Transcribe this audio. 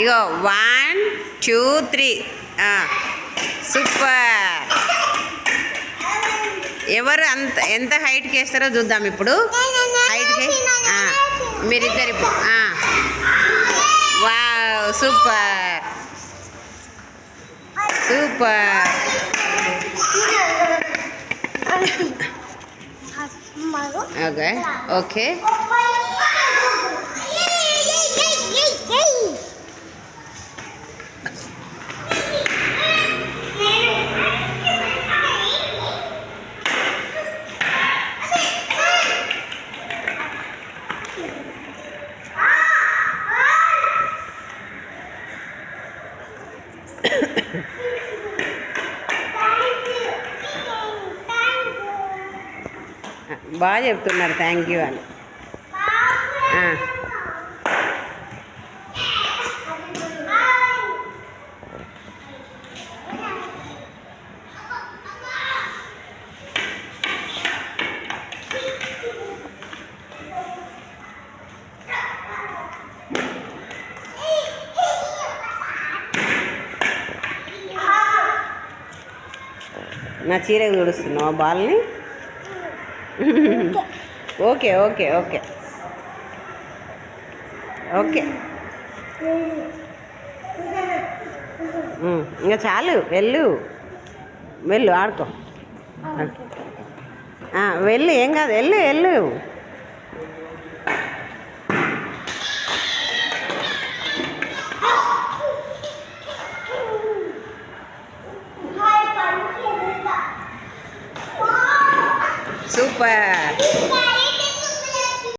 ఇగో 1 2 3 super. ఎవరు ఎంత హైట్కి వేస్తారో చూద్దాం ఇప్పుడు. హైట్కి మీరిద్దరు ఇప్పుడు. Wow, super super. Okay okay. బాగా చెప్తున్నారు థ్యాంక్ యూ అని. నా చీరకు తుడుస్తున్నావా బాల్ని? Okay okay okay okay. ఇంకా చాలు, వెళ్ళు వెళ్ళు ఆడుకో. వెళ్ళు, ఏం కాదు, వెళ్ళు వెళ్ళు.